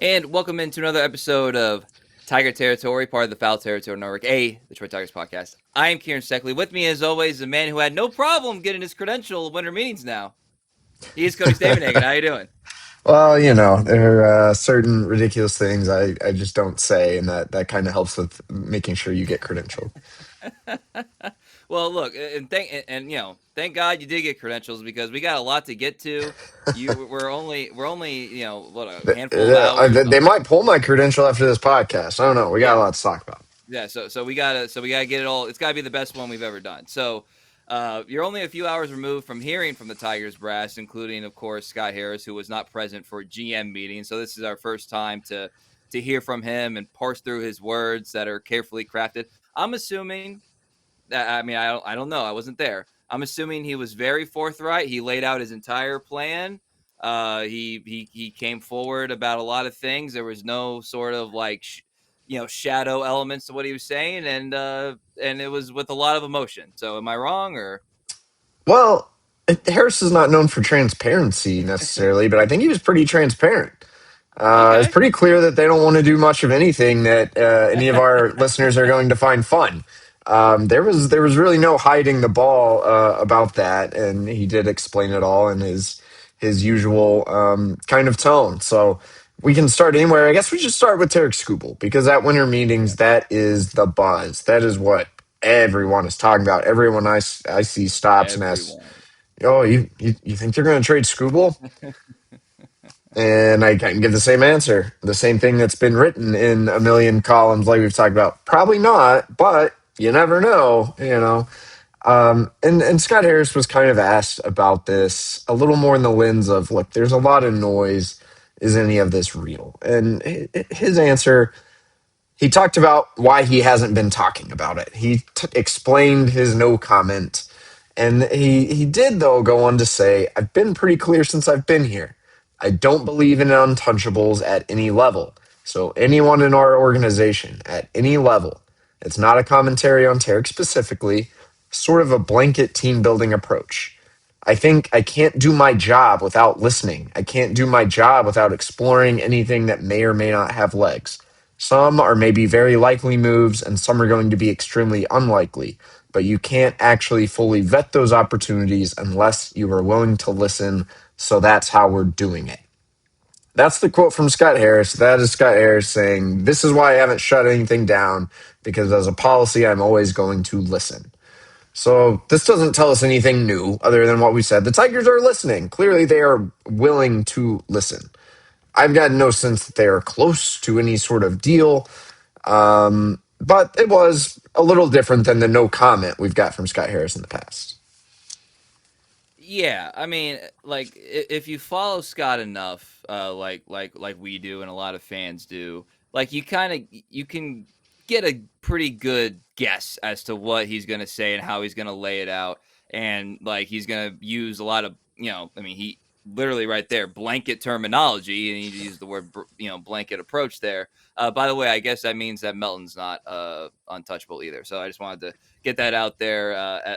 And welcome into another episode of Tiger Territory, part of the Foul Territory Network, a Detroit Tigers podcast. I am Kieran Steckley. With me, as always, the man who had no problem getting his credential at winter meetings now. He is Cody Stavenhagen. How you doing? Well, there are certain ridiculous things I just don't say, and that kind of helps with making sure you get credentialed. Well, look, and thank God you did get credentials because we got a lot to get to. We're only what, a handful of hours. They might pull my credential after this podcast. I don't know. We got a Yeah, lot to talk about. yeah, so we gotta get it all. It's gotta be the best one we've ever done. So you're only a few hours removed from hearing from the Tigers brass, including, of course, Scott Harris, who was not present for GM meeting. So this is our first time to hear from him and parse through his words that are carefully crafted. I'm assuming that, I don't know. I wasn't there. I'm assuming he was very forthright. He laid out his entire plan. He came forward about a lot of things. There was no sort of like shadow elements to what he was saying, and it was with a lot of emotion. So am I wrong or? Well, Harris is not known for transparency necessarily, but I think he was pretty transparent. It's Okay. pretty clear that they don't want to do much of anything that any of our listeners are going to find fun. There was really no hiding the ball about that, and he did explain it all in his usual kind of tone. So we can start anywhere. I guess we should start with Tarik Skubal because at winter Yeah. meetings, that is the buzz. That is what everyone is talking about. Everyone I see stops and asks, Everyone. "Oh, you think they're going to trade Skubal?" And I can give the same answer, the same thing that's been written in a million columns, like we've talked about. Probably not, but you never know. And Scott Harris was kind of asked about this a little more in the lens of, look, there's a lot of noise. Is any of this real? And his answer, he talked about why he hasn't been talking about it. He explained his no comment. And he did, though, go on to say, I've been pretty clear since I've been here. I don't believe in untouchables at any level. So, anyone in our organization at any level, it's not a commentary on Tarek specifically, sort of a blanket team building approach. I think I can't do my job without listening. I can't do my job without exploring anything that may or may not have legs. Some are maybe very likely moves, and some are going to be extremely unlikely. But you can't actually fully vet those opportunities unless you are willing to listen. So that's how we're doing it. That's the quote from Scott Harris. That is Scott Harris saying, "This is why I haven't shut anything down, because as a policy, I'm always going to listen." So this doesn't tell us anything new other than what we said. The Tigers are listening. Clearly, they are willing to listen. I've got no sense that they are close to any sort of deal. But it was a little different than the no comment we've got from Scott Harris in the past. Yeah, I mean, like if you follow Scott enough, like we do and a lot of fans do, like you can get a pretty good guess as to what he's gonna say and how he's gonna lay it out, and like he's gonna use a lot of I mean, he literally right there blanket terminology, and he used the word blanket approach there. By the way, I guess that means that Melton's not untouchable either. So I just wanted to get that out there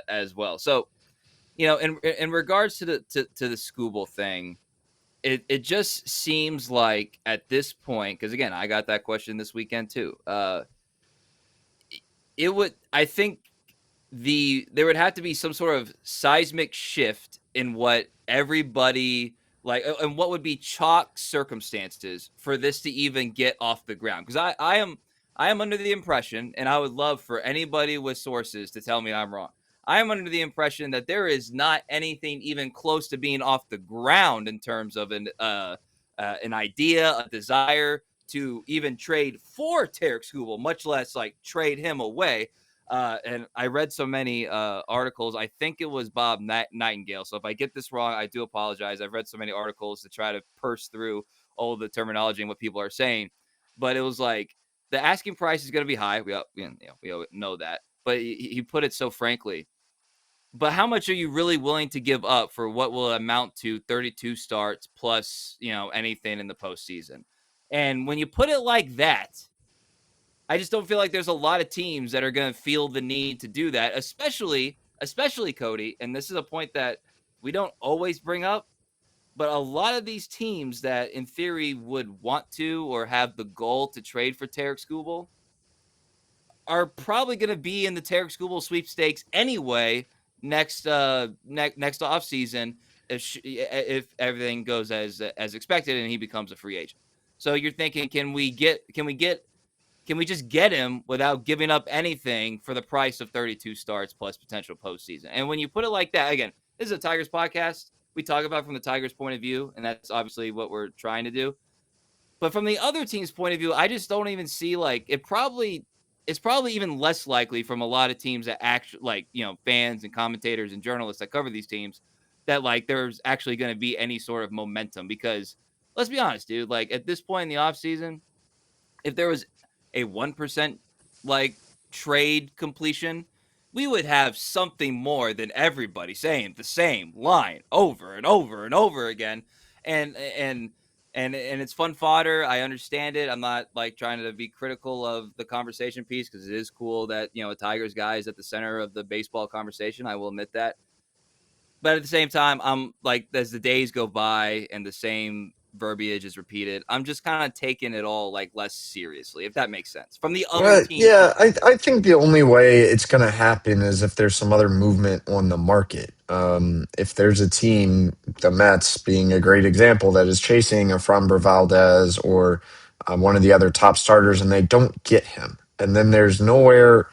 as well. So in regards to the Scooble thing, it just seems like at this point, because again, I got that question this weekend too. It would, I think, there would have to be some sort of seismic shift in what everybody like, and what would be chalk circumstances for this to even get off the ground. Because I am under the impression, and I would love for anybody with sources to tell me I'm wrong. I am under the impression that there is not anything even close to being off the ground in terms of an idea, a desire to even trade for Tarik Skubal, much less like trade him away. And I read so many articles. I think it was Bob Nightingale. So if I get this wrong, I do apologize. I've read so many articles to try to purse through all the terminology and what people are saying. But it was like the asking price is going to be high. We know that. But he put it so frankly. But how much are you really willing to give up for what will amount to 32 starts plus, anything in the postseason? And when you put it like that, I just don't feel like there's a lot of teams that are going to feel the need to do that, especially Cody. And this is a point that we don't always bring up. But a lot of these teams that, in theory, would want to or have the goal to trade for Tarik Skubal are probably going to be in the Tarik Skubal sweepstakes anyway next off season if everything goes as expected and he becomes a free agent. So you're thinking, can we just get him without giving up anything for the price of 32 starts plus potential postseason? And when you put it like that, again, this is a Tigers podcast. We talk about from the Tigers' point of view, and that's obviously what we're trying to do. But from the other team's point of view, I just don't even see like it's probably even less likely from a lot of teams that actually like, fans and commentators and journalists that cover these teams that like there's actually going to be any sort of momentum because let's be honest, dude, like at this point in the offseason, if there was a 1% like trade completion, we would have something more than everybody saying the same line over and over and over again. And it's fun fodder. I understand it. I'm not like trying to be critical of the conversation piece because it is cool that, a Tigers guy is at the center of the baseball conversation. I will admit that. But at the same time, I'm like, as the days go by and the same verbiage is repeated, I'm just kind of taking it all like less seriously, if that makes sense. From the other team's Yeah, point of view. I think the only way it's going to happen is if there's some other movement on the market. If there's a team, the Mets being a great example, that is chasing a Framber Valdez or one of the other top starters, and they don't get him, and then there's nowhere.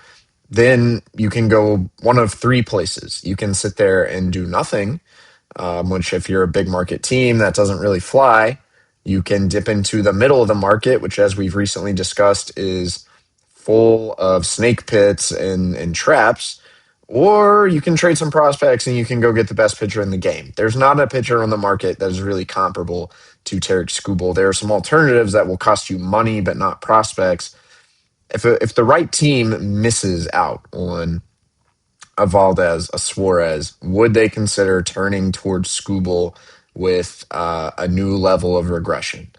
Then you can go one of three places. You can sit there and do nothing, which if you're a big market team, that doesn't really fly. You can dip into the middle of the market, which, as we've recently discussed, is full of snake pits and traps. Or you can trade some prospects and you can go get the best pitcher in the game. There's not a pitcher on the market that is really comparable to Tarik Skubal. There are some alternatives that will cost you money, but not prospects. If the right team misses out on a Valdez, a Suarez, would they consider turning towards Skubal with a new level of aggression?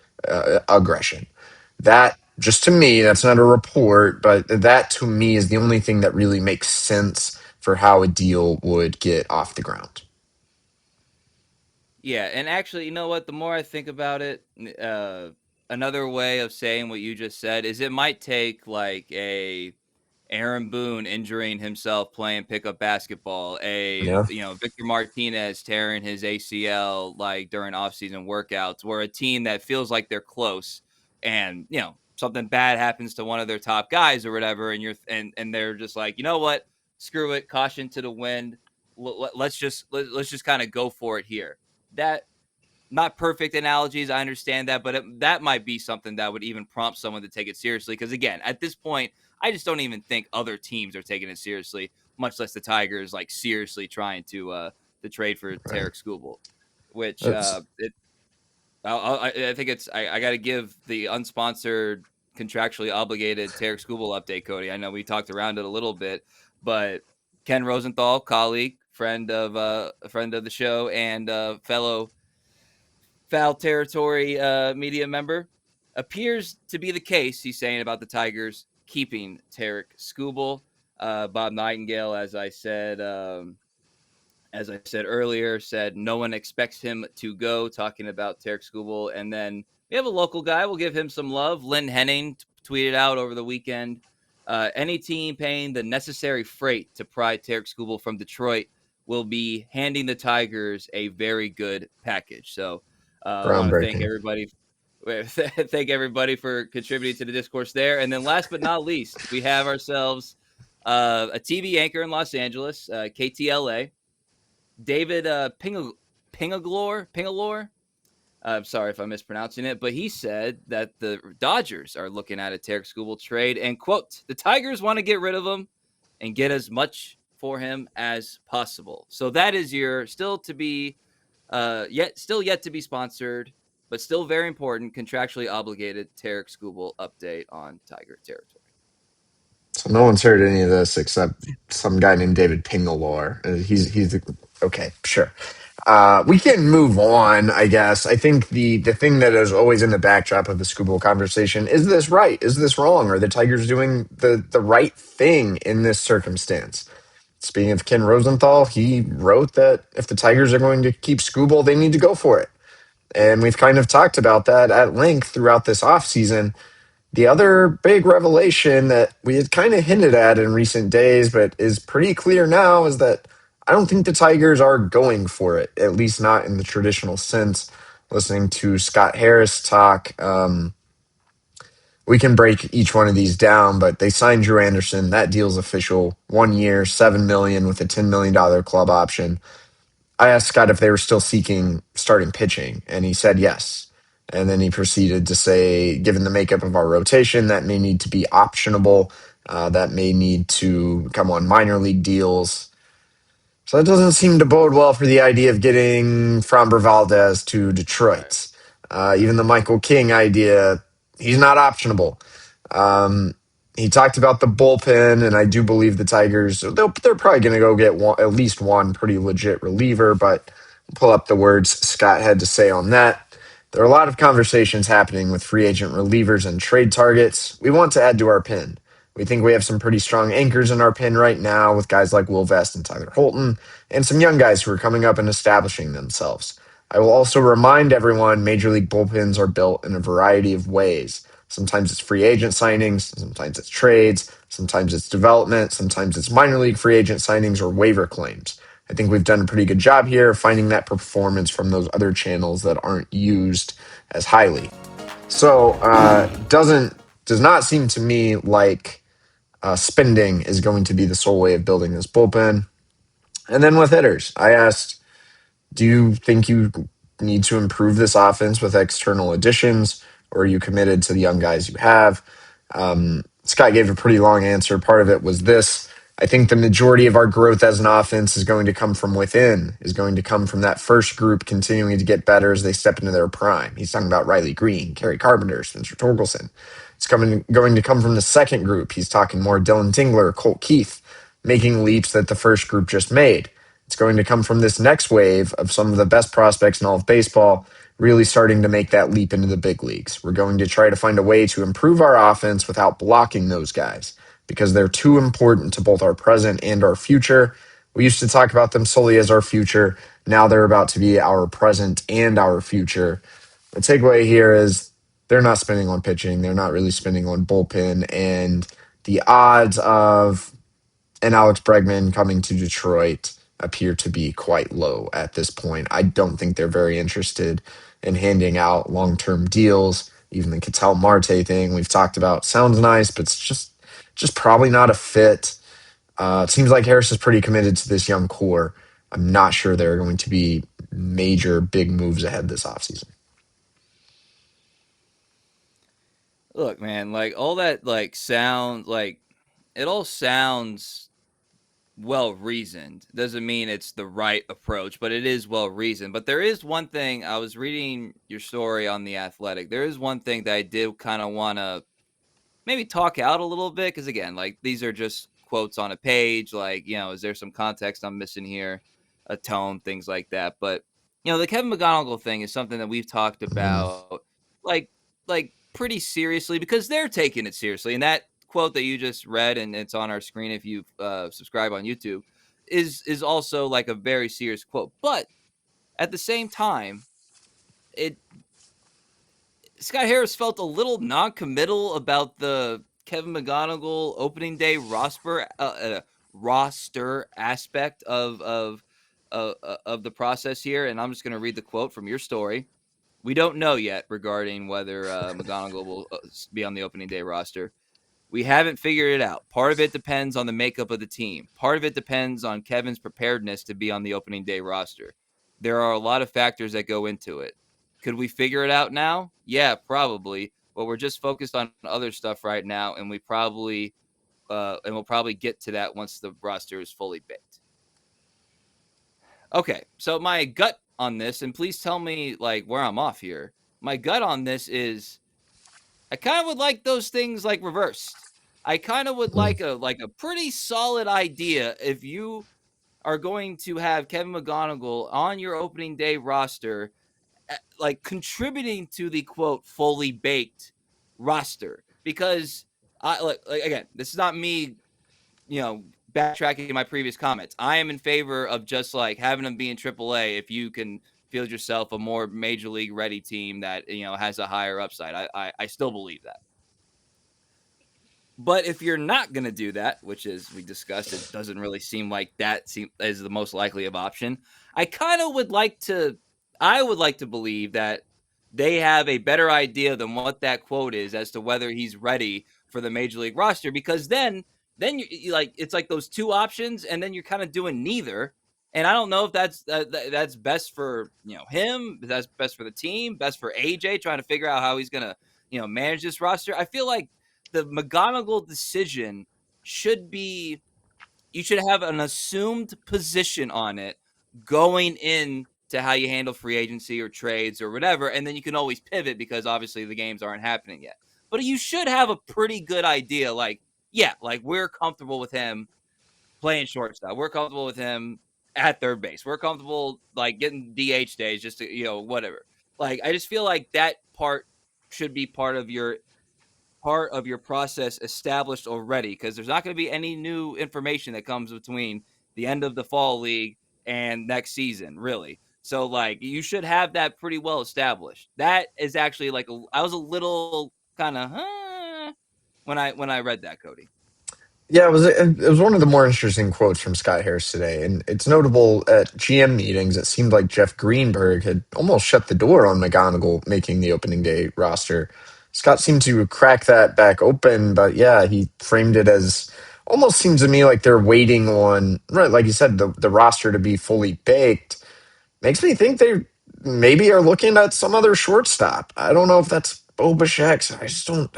That, just to me, that's not a report, but that to me is the only thing that really makes sense for how a deal would get off the ground. Yeah, and actually, you know what? The more I think about it, another way of saying what you just said is it might take like a Aaron Boone injuring himself playing pickup basketball, Yeah, Victor Martinez tearing his ACL like during offseason workouts, where a team that feels like they're close and something bad happens to one of their top guys or whatever, and they're just like, you know what, screw it, caution to the wind, let's just kind of go for it here. That not perfect analogies. I understand that, but that might be something that would even prompt someone to take it seriously. Because again, at this point, I just don't even think other teams are taking it seriously, much less the Tigers like seriously trying to trade for right. Tarik Skubal. Which That's I think I got to give the unsponsored, contractually obligated Tarik Skubal update, Cody. I know we talked around it a little bit, but Ken Rosenthal, colleague, friend of the show, and fellow foul territory media member. Appears to be the case, he's saying about the Tigers keeping Tarik Skubal. Bob Nightingale, as I said earlier, said no one expects him to go, talking about Tarik Skubal. And then we have a local guy. We'll give him some love. Lynn Henning tweeted out over the weekend, any team paying the necessary freight to pry Tarik Skubal from Detroit will be handing the Tigers a very good package. So I want to thank groundbreaking. everybody. Thank everybody for contributing to the discourse there. And then last but not least, we have ourselves a TV anchor in Los Angeles, KTLA. David Pingalore. I'm sorry if I'm mispronouncing it, but he said that the Dodgers are looking at a Tarik Skubal trade and, quote, the Tigers want to get rid of him and get as much for him as possible. So that is your yet to be sponsored, but still very important, contractually obligated Tarik Skubal update on Tiger territory. So no one's heard any of this except some guy named David Pingalore. He's okay, sure. We can move on, I guess. I think the thing that is always in the backdrop of the Scooble conversation is this right? Is this wrong? Are the Tigers doing the right thing in this circumstance? Speaking of Ken Rosenthal, he wrote that if the Tigers are going to keep Scooble, they need to go for it. And we've kind of talked about that at length throughout this offseason. The other big revelation that we had kind of hinted at in recent days, but is pretty clear now, is that I don't think the Tigers are going for it, at least not in the traditional sense. Listening to Scott Harris talk, we can break each one of these down, but they signed Drew Anderson. That deal's official. 1 year, $7 million with a $10 million club option. I asked Scott if they were still seeking starting pitching, and he said yes. And then he proceeded to say, given the makeup of our rotation, that may need to be optionable. That may need to come on minor league deals. So that doesn't seem to bode well for the idea of getting Framber Valdez to Right. Detroit. Even the Michael King idea, he's not optionable. Um, he talked about the bullpen, and I do believe the Tigers, they're probably going to go get at least one pretty legit reliever, but pull up the words Scott had to say on that. There are a lot of conversations happening with free agent relievers and trade targets. We want to add to our pen. We think we have some pretty strong anchors in our pen right now with guys like Will Vest and Tyler Holton, and some young guys who are coming up and establishing themselves. I will also remind everyone Major League bullpens are built in a variety of ways. Sometimes it's free agent signings, sometimes it's trades, sometimes it's development, sometimes it's minor league free agent signings or waiver claims. I think we've done a pretty good job here of finding that performance from those other channels that aren't used as highly. So does not seem to me like spending is going to be the sole way of building this bullpen. And then with hitters, I asked, do you think you need to improve this offense with external additions, or are you committed to the young guys you have? Scott gave a pretty long answer. Part of it was this. I think the majority of our growth as an offense is going to come from within, is going to come from that first group continuing to get better as they step into their prime. He's talking about Riley Green, Kerry Carpenter, Spencer Torkelson. It's going to come from the second group. He's talking more Dylan Tingler, Colt Keith, making leaps that the first group just made. It's going to come from this next wave of some of the best prospects in all of baseball really starting to make that leap into the big leagues. We're going to try to find a way to improve our offense without blocking those guys because they're too important to both our present and our future. We used to talk about them solely as our future. Now they're about to be our present and our future. The takeaway here is they're not spending on pitching. They're not really spending on bullpen. And the odds of an Alex Bregman coming to Detroit appear to be quite low at this point. I don't think they're very interested in handing out long-term deals. Even the Ketel Marte thing we've talked about sounds nice, but it's just probably not a fit. It seems like Harris is pretty committed to this young core. I'm not sure there are going to be major big moves ahead this offseason. Look, man, like all that like sound like it all sounds well reasoned. Doesn't mean it's the right approach, but it is well reasoned. But there is one thing I was reading your story on the Athletic. There is one thing that I did kind of want to maybe talk out a little bit because again, like these are just quotes on a page. Like, is there some context I'm missing here, a tone, things like that. But the Kevin McGonigle thing is something that we've talked Mm, about, like pretty seriously because they're taking it seriously. And that quote that you just read, and it's on our screen if you subscribe on YouTube, is also like a very serious quote. But at the same time, it Scott Harris felt a little non-committal about the Kevin McGonigle opening day roster aspect of the process here, and I'm just going to read the quote from your story. We don't know yet regarding whether McGonigle will be on the opening day roster. We haven't figured it out. Part of it depends on the makeup of the team. Part of it depends on Kevin's preparedness to be on the opening day roster. There are a lot of factors that go into it. Could we figure it out now? Yeah, probably. But we're just focused on other stuff right now, and we'll probably get to that once the roster is fully baked. Okay, so my gut on this, and please tell me like where I'm off here. My gut on this is I kind of would like those things like reversed. I kind of would mm. like a pretty solid idea if you are going to have Kevin McGonigle on your opening day roster, like contributing to the quote fully baked roster. Because like again, this is not me, backtracking my previous comments. I am in favor of just like having him be in AAA if you can field yourself a more major league ready team that has a higher upside. I still believe that. But if you're not going to do that, which is we discussed, it doesn't really seem like that is the most likely of option. I kind of would like to, I would like to believe that they have a better idea than what that quote is as to whether he's ready for the major league roster. Because then you like it's like those two options, and then you're kind of doing neither. And I don't know if that's best for him, that's best for the team, best for AJ trying to figure out how he's gonna manage this roster. I feel like the McGonigle decision should be you should have an assumed position on it going in to how you handle free agency or trades or whatever, and then you can always pivot because obviously the games aren't happening yet. But you should have a pretty good idea, like, yeah, like we're comfortable with him playing shortstop. We're comfortable with him at third base. We're comfortable like getting DH days just to, whatever. Like I just feel like that part should be part of your process established already, because there's not going to be any new information that comes between the end of the fall league and next season, really. So like you should have that pretty well established. That is actually like I was a little kind of when I read that, Cody. Yeah, it was one of the more interesting quotes from Scott Harris today, and it's notable at GM meetings. It seemed like Jeff Greenberg had almost shut the door on McGonigle making the opening day roster. Scott seemed to crack that back open, but yeah, he framed it as almost seems to me like they're waiting on, right, like you said, the roster to be fully baked. Makes me think they maybe are looking at some other shortstop. I don't know if that's Bo Bichette. I just don't.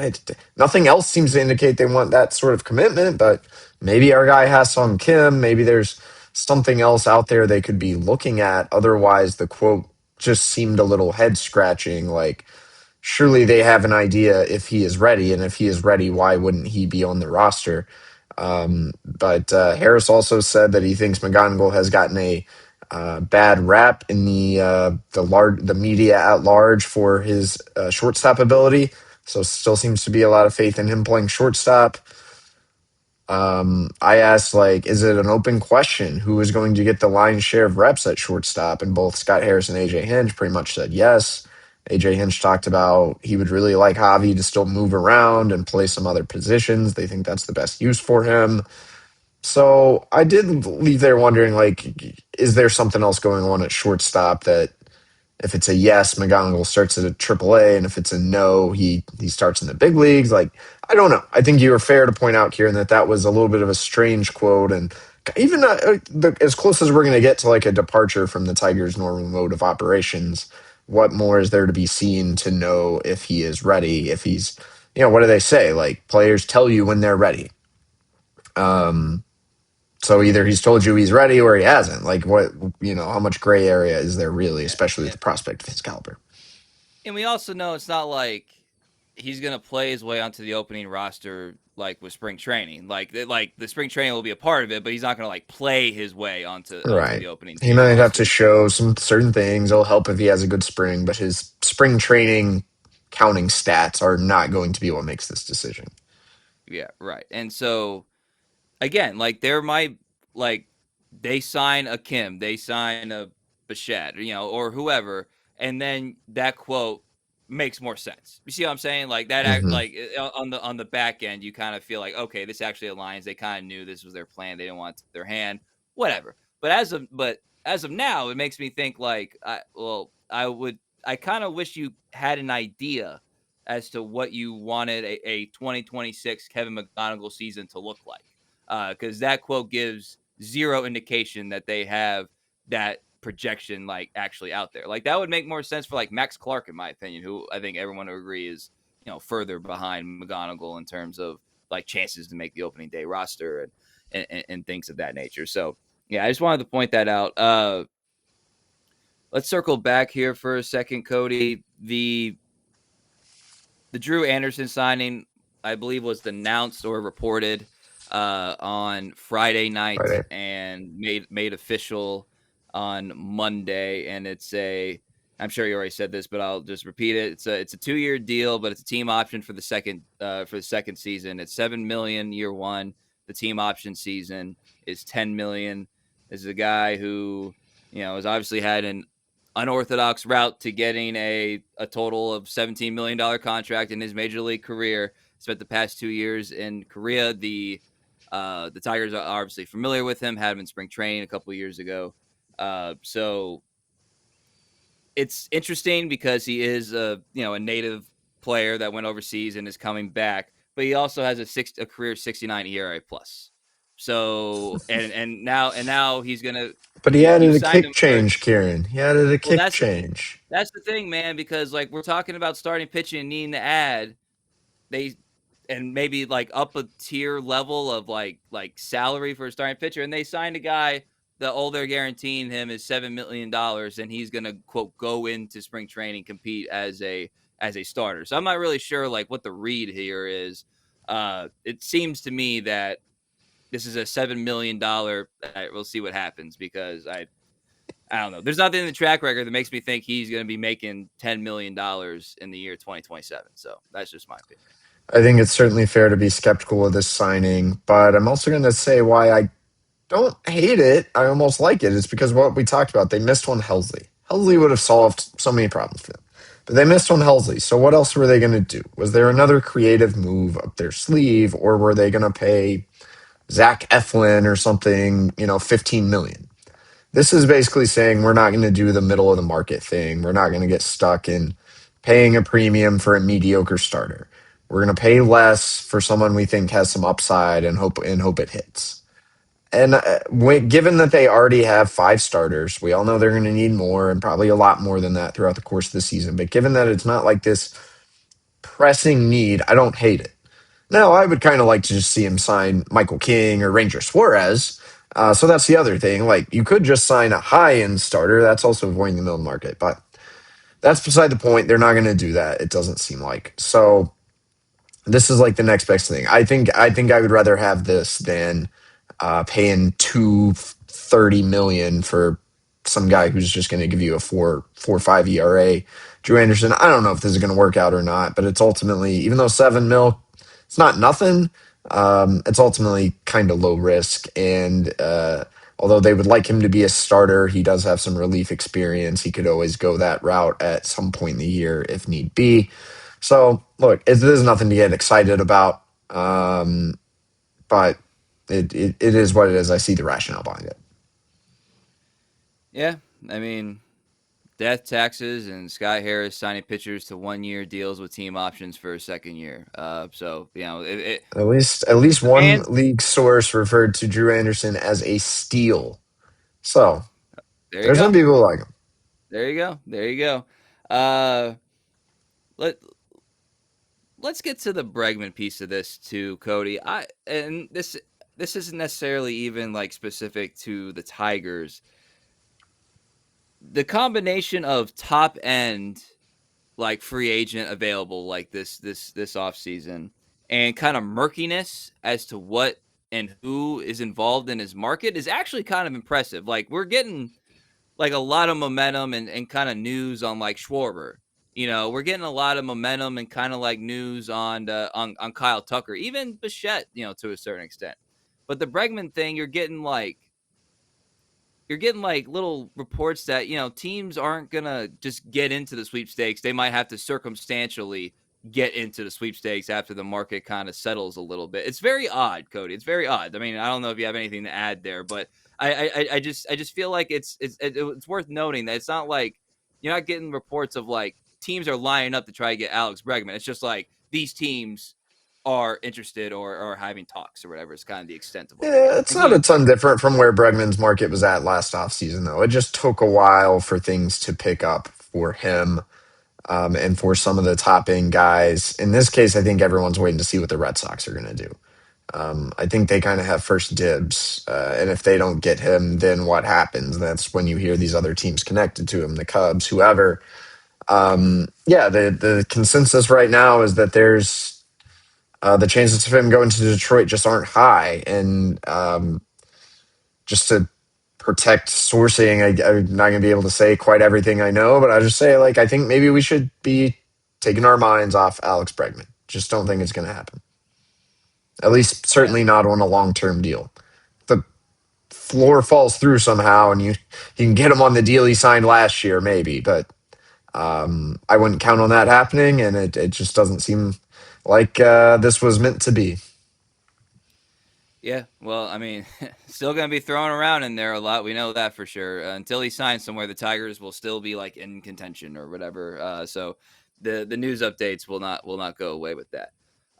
Nothing else seems to indicate they want that sort of commitment. But maybe our guy Ha-Sung Kim. Maybe there's something else out there they could be looking at. Otherwise, the quote just seemed a little head scratching. Like surely they have an idea if he is ready, and if he is ready, why wouldn't he be on the roster? But Harris also said that he thinks McGonigle has gotten a bad rap in the media at large for his shortstop ability. So still seems to be a lot of faith in him playing shortstop. I asked, like, is it an open question who is going to get the lion's share of reps at shortstop? And both Scott Harris and AJ Hinch pretty much said yes. AJ Hinch talked about he would really like Javi to still move around and play some other positions. They think that's the best use for him. So I did leave there wondering, like, is there something else going on at shortstop that if it's a yes, McGonigle starts at AAA, and if it's a no, he starts in the big leagues? Like, I don't know. I think you were fair to point out, Kieran, that was a little bit of a strange quote, and even as close as we're going to get to like a departure from the Tigers' normal mode of operations. What more is there to be seen to know if he is ready? If he's, what do they say? Like players tell you when they're ready. So either he's told you he's ready or he hasn't. Like what, how much gray area is there really, Yeah. especially with the prospect of his caliber? And we also know it's not like he's gonna play his way onto the opening roster like with spring training. Like the spring training will be a part of it, but he's not gonna like play his way onto Right. the opening He day might have to roster. show some certain things. It'll help if he has a good spring, but his spring training counting stats are not going to be what makes this decision. Yeah, right. And so again, like there might like they sign a Kim, they sign a Bichette, or whoever, and then that quote makes more sense. You see what I'm saying? Like that, Hmm. like on the back end, you kind of feel like okay, this actually aligns. They kind of knew this was their plan. They didn't want it to their hand, whatever. But as of now, it makes me think like I kind of wish you had an idea as to what you wanted a 2026 Kevin McGonigle season to look like, because that quote gives zero indication that they have that projection like actually out there. Like that would make more sense for like Max Clark, in my opinion, who I think everyone would agree is further behind McGonigle in terms of like chances to make the opening day roster and things of that nature. So yeah, I just wanted to point that out. Let's circle back here for a second, Cody. The Drew Anderson signing, I believe, was announced or reported on Friday night Right. and made official on Monday. And I'm sure you already said this, but I'll just repeat it. It's a 2-year deal, but it's a team option for the second season. It's $7 million year one. The team option season is $10 million. This is a guy who has obviously had an unorthodox route to getting a total of $17 million contract in his major league career. Spent the past 2 years in Korea. The Tigers are obviously familiar with him. Had him in spring training a couple of years ago. So it's interesting because he is a native player that went overseas and is coming back, but he also has a career 69 ERA plus. So and now he's gonna But he you added a signed him kick for. change, Kieran. He added a Well, kick change. that's the thing, man, because like we're talking about starting pitching and needing to add they and maybe like up a tier level of like salary for a starting pitcher, and they signed a guy. The all they're guaranteeing him is $7 million, and he's gonna quote go into spring training compete as a starter. So I'm not really sure like what the read here is. It seems to me that this is a $7 million. We'll see what happens because I don't know. There's nothing in the track record that makes me think he's going to be making $10 million in the year 2027. So that's just my opinion. I think it's certainly fair to be skeptical of this signing, but I'm also going to say why I don't hate it. I almost like it. It's because what we talked about. They missed on Helsley. Helsley would have solved so many problems for them, but they missed on Helsley. So what else were they going to do? Was there another creative move up their sleeve, or were they going to pay Zach Eflin or something? 15 million. This is basically saying we're not going to do the middle of the market thing. We're not going to get stuck in paying a premium for a mediocre starter. We're going to pay less for someone we think has some upside and hope it hits. And given that they already have 5 starters, we all know they're going to need more and probably a lot more than that throughout the course of the season. But given that it's not like this pressing need, I don't hate it. Now, I would kind of like to just see him sign Michael King or Ranger Suarez. So that's the other thing. Like, you could just sign a high end starter. That's also avoiding the middle market. But that's beside the point. They're not going to do that, it doesn't seem like. So this is like the next best thing. I think I would rather have this than paying 230 million for some guy who's just going to give you a 4.5 ERA. Drew Anderson. I don't know if this is going to work out or not, but it's ultimately, even though 7 mil, it's not nothing. It's ultimately kind of low risk, and although they would like him to be a starter, he does have some relief experience. He could always go that route at some point in the year if need be. So, look, there's nothing to get excited about, but it is what it is. I see the rationale behind it. Yeah, I mean, death taxes and Scott Harris signing pitchers to 1 year deals with team options for a second year. So At least one fans. league source referred to Drew Anderson as a steal. So There you there's some go. people who like him. There you go. There you go. Uh, let let's get to the Bregman piece of this too, Cody. This isn't necessarily even like specific to the Tigers. The combination of top end like free agent available like this offseason and kind of murkiness as to what and who is involved in his market is actually kind of impressive. Like we're getting like a lot of momentum and kind of news on like Schwarber. We're getting a lot of momentum and kind of like news on Kyle Tucker, even Bichette, to a certain extent. But the Bregman thing, you're getting like little reports that teams aren't gonna just get into the sweepstakes. They might have to circumstantially get into the sweepstakes after the market kind of settles a little bit. It's very odd, Cody. It's very odd. I mean, I don't know if you have anything to add there, but I just feel like it's worth noting that it's not like you're not getting reports of like teams are lining up to try to get Alex Bregman. It's just like these teams are interested or having talks or whatever is kind of the extent of what we're Yeah, getting, it's not a including ton Tucker. different from where Bregman's market was at last offseason, though. It just took a while for things to pick up for him, and for some of the top end guys. In this case, I think everyone's waiting to see what the Red Sox are going to do. I think they kind of have first dibs. And if they don't get him, then what happens? That's when you hear these other teams connected to him, the Cubs, whoever. Yeah, the consensus right now is that there's the chances of him going to Detroit just aren't high. And just to protect sourcing, I'm not going to be able to say quite everything I know, but I'll just say, like, I think maybe we should be taking our minds off Alex Bregman. Just don't think it's going to happen. At least, Yeah. certainly not on a long term deal. The floor falls through somehow and you can get him on the deal he signed last year, maybe. But I wouldn't count on that happening, and it just doesn't seem like this was meant to be. Yeah, well, I mean, still going to be thrown around in there a lot. We know that for sure. Until he signs somewhere, the Tigers will still be like in contention or whatever. So the news updates will not go away with that.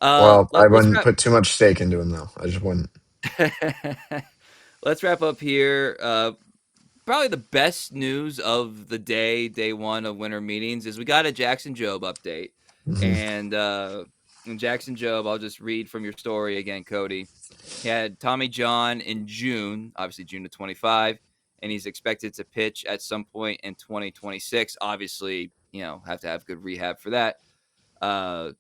Well, I Let's wouldn't wrap. put too much stake into him, though. I just wouldn't. Let's wrap up here. Probably the best news of the day one of winter meetings is we got a Jackson Jobe update, Mhm. and in Jackson Jobe, I'll just read from your story again, Cody. He had Tommy John in June, obviously June of 25, and he's expected to pitch at some point in 2026. Obviously, have to have good rehab for that.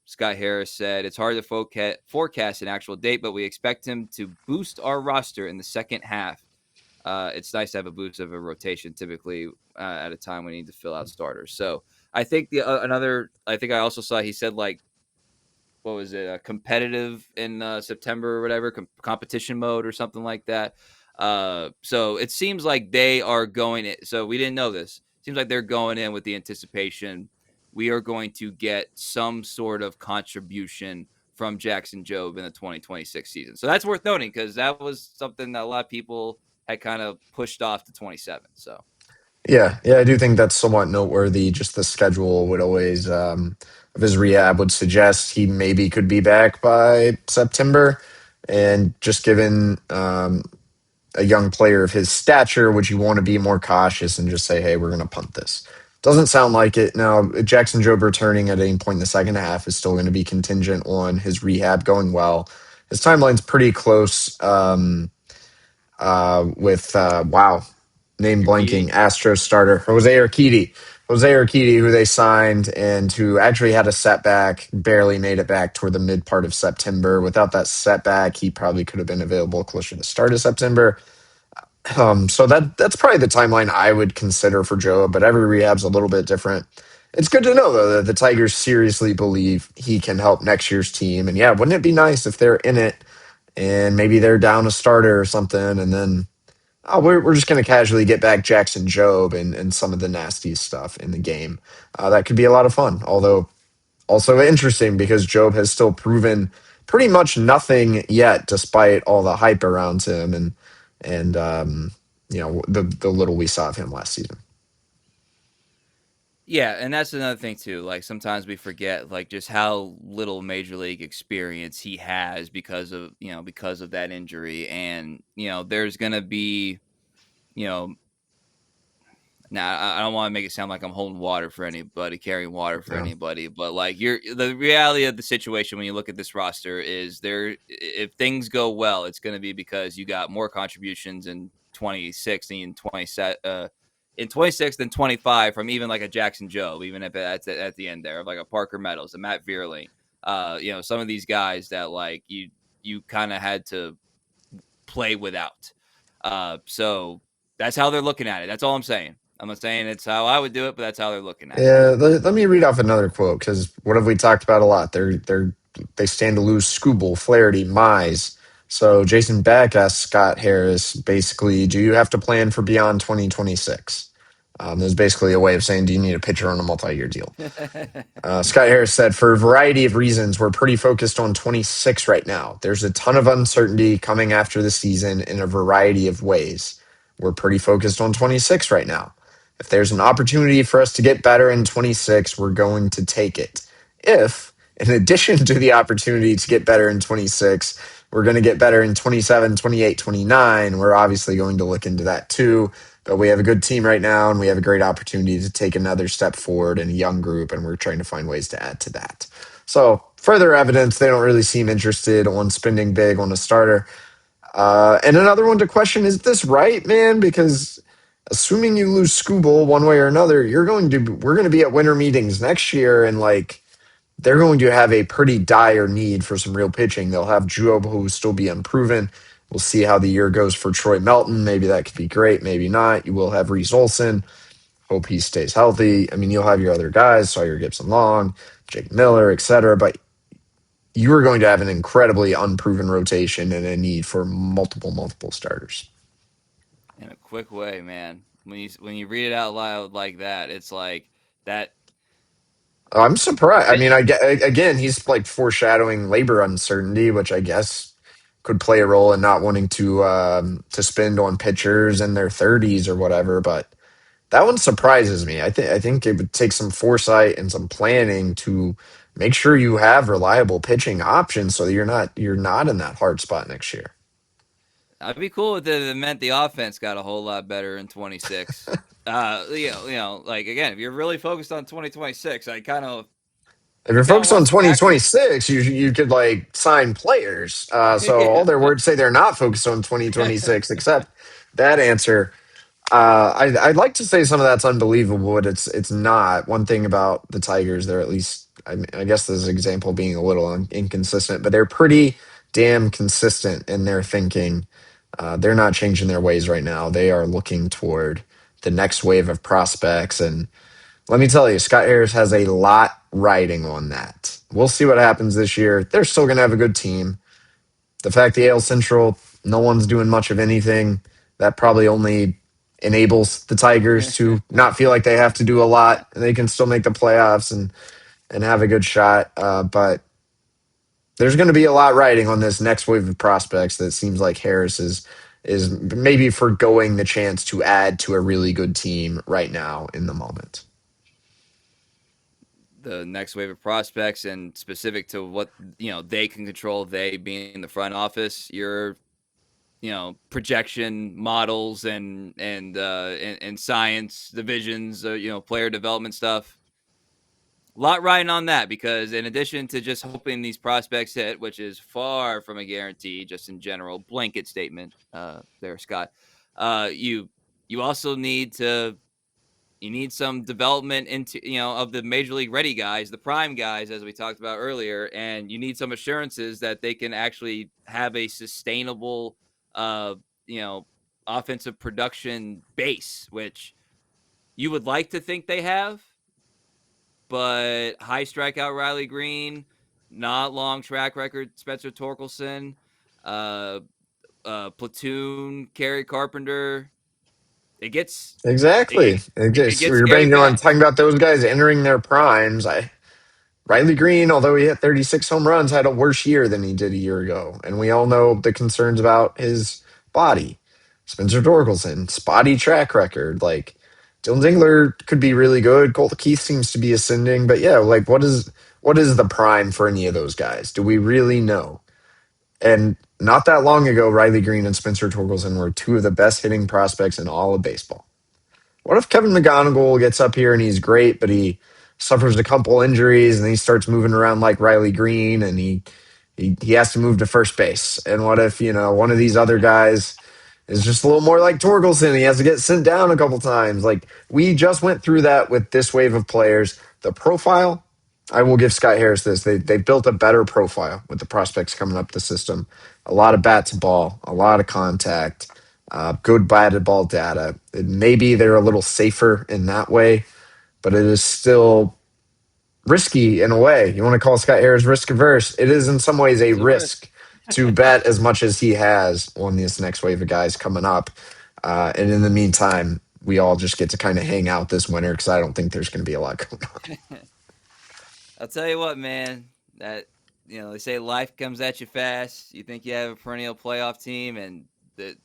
Scott Harris said it's hard to forecast an actual date, but we expect him to boost our roster in the second half. It's nice to have a boost of a rotation typically at a time when we need to fill out starters. So I think I think I also saw he said like what was it, competitive in September or whatever, competition mode or something like that. So it seems like they are going. So we didn't know this. Seems like they're going in with the anticipation we are going to get some sort of contribution from Jackson Jobe in the 2026 season. So that's worth noting because that was something that a lot of people had kind of pushed off to 27. So Yeah, I do think that's somewhat noteworthy. Just the schedule would always of his rehab would suggest he maybe could be back by September, and just given a young player of his stature, would you want to be more cautious and just say, "Hey, we're going to punt this"? Doesn't sound like it. Now, Jackson Jobe returning at any point in the second half is still going to be contingent on his rehab going well. His timeline's pretty close. With wow, name blanking, Urquidy. Astros starter Jose Urquidy, who they signed and who actually had a setback, barely made it back toward the mid part of September. Without that setback, he probably could have been available closer to the start of September. So that's probably the timeline I would consider for Joe, but every rehab's a little bit different. It's good to know though that the Tigers seriously believe he can help next year's team. And yeah, wouldn't it be nice if they're in it and maybe they're down a starter or something, and then we're just going to casually get back Jackson Jobe and some of the nasty stuff in the game. That could be a lot of fun, although also interesting because Jobe has still proven pretty much nothing yet, despite all the hype around him and the little we saw of him last season. Yeah, and that's another thing too. Like sometimes we forget like just how little major league experience he has because of that injury, and there's gonna be you know now I don't want to make it sound like I'm holding water for anybody, carrying water for Yeah. anybody, but like the reality of the situation when you look at this roster is if things go well, it's going to be because you got more contributions in 26 and 26 than 25 from even like a Jackson Jobe, even if that's at the end there of like a Parker Meadows, a Matt Vierling, some of these guys that like you kind of had to play without. So that's how they're looking at it. That's all I'm saying. I'm not saying it's how I would do it, but that's how they're looking at it. Yeah, let me read off another quote because what have we talked about a lot? They stand to lose Skubal, Flaherty, Mize. So Jason Beck asked Scott Harris basically, do you have to plan for beyond 2026? There's basically a way of saying, do you need a pitcher on a multi-year deal? Scott Harris said, for a variety of reasons, we're pretty focused on 26 right now. There's a ton of uncertainty coming after the season in a variety of ways. We're pretty focused on 26 right now. If there's an opportunity for us to get better in 26, we're going to take it. If, in addition to the opportunity to get better in 26, we're going to get better in 27, 28, 29, we're obviously going to look into that too. But we have a good team right now, and we have a great opportunity to take another step forward in a young group, and we're trying to find ways to add to that. So, further evidence, they don't really seem interested on spending big on a starter. And another one to question, is this right, man? Because assuming you lose Skubal one way or another, we're going to be at winter meetings next year, and like they're going to have a pretty dire need for some real pitching. They'll have Jobe, who will still be unproven. We'll see how the year goes for Troy Melton. Maybe that could be great, maybe not. You will have Reese Olson. Hope he stays healthy. I mean, you'll have your other guys, Sawyer Gibson Long, Jake Miller, etc. But you are going to have an incredibly unproven rotation and a need for multiple starters. in a quick way, man. When you read it out loud like that, it's like that. I'm surprised. I mean, I get again, he's like foreshadowing labor uncertainty, which I guess could play a role in not wanting to spend on pitchers in their 30s or whatever. But that one surprises me. I think it would take some foresight and some planning to make sure you have reliable pitching options so that you're not in that hard spot next year. I'd be cool if it meant the offense got a whole lot better in 26. Like again, if you're really focused on 2026, If I you're kind of focused want on some action. 2026, you could like sign players. So Yeah. all their words say they're not focused on 2026, except that answer. I'd like to say some of that's unbelievable, but it's not. One thing about the Tigers, they're at least, I guess this is an example of being a little inconsistent, but they're pretty damn consistent in their thinking. They're not changing their ways right now. They are looking toward the next wave of prospects. And let me tell you, Scott Harris has a lot riding on that. We'll see what happens this year. They're still going to have a good team. The fact the AL Central, no one's doing much of anything, that probably only enables the Tigers to not feel like they have to do a lot and they can still make the playoffs and have a good shot. But there's going to be a lot riding on this next wave of prospects that seems like Harris is maybe foregoing the chance to add to a really good team right now in the moment. The next wave of prospects and specific to what they can control, they being in the front office, your projection models and science divisions, player development stuff. A lot riding on that because in addition to just hoping these prospects hit, which is far from a guarantee, just in general, blanket statement there, Scott. You also need some development into of the major league ready guys, the prime guys, as we talked about earlier, and you need some assurances that they can actually have a sustainable uh you know offensive production base, which you would like to think they have, but high strikeout Riley Green, not long track record Spencer Torkelson, uh platoon Kerry Carpenter. It gets Exactly. it, It it just gets you're scary banking on fast. talking about those guys entering their primes. Riley Green, although he hit 36 home runs, had a worse year than he did a year ago. And we all know the concerns about his body. Spencer Torkelson, spotty track record. Like, Dylan Dingler could be really good. Colt Keith seems to be ascending. But yeah, like, what is the prime for any of those guys? Do we really know? And not that long ago, Riley Green and Spencer Torkelson were two of the best hitting prospects in all of baseball. What if Kevin McGonigle gets up here and he's great, but he suffers a couple injuries and he starts moving around like Riley Green and he has to move to first base? And what if, one of these other guys is just a little more like Torkelson? He has to get sent down a couple times. Like we just went through that with this wave of players. The profile, I will give Scott Harris this. They've built a better profile with the prospects coming up the system. A lot of bat to ball, a lot of contact, good batted ball data. Maybe they're a little safer in that way, but it is still risky in a way. You want to call Scott Harris risk averse? It is in some ways a It's a risk. risk to bet as much as he has on this next wave of guys coming up. And in the meantime, we all just get to kind of hang out this winter because I don't think there's going to be a lot going on. I'll tell you what, man. That they say life comes at you fast. You think you have a perennial playoff team, and the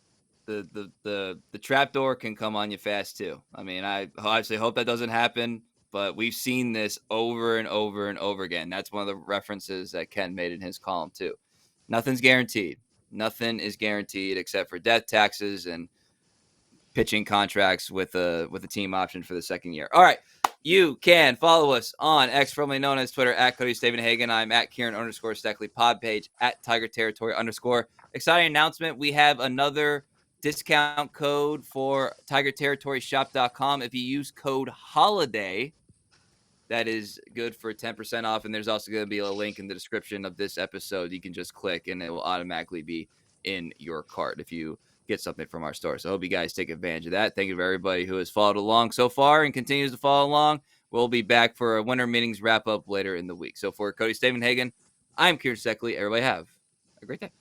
the trapdoor can come on you fast too. I mean, I obviously hope that doesn't happen, but we've seen this over and over and over again. That's one of the references that Ken made in his column too. Nothing's guaranteed. Nothing is guaranteed except for death taxes and pitching contracts with a team option for the second year. All right. You can follow us on X, formerly known as Twitter, at Cody Stavenhagen. I'm at Kieran _Steckley, pod page at Tiger Territory _. Exciting announcement. We have another discount code for TigerTerritoryShop.com. If you use code HOLIDAY, that is good for 10% off. And there's also going to be a link in the description of this episode. You can just click and it will automatically be in your cart if you get something from our store. So I hope you guys take advantage of that. Thank you to everybody who has followed along so far and continues to follow along. We'll be back for a winter meetings wrap up later in the week. So for Cody Stavenhagen, I'm Kieran Steckley. Everybody have a great day.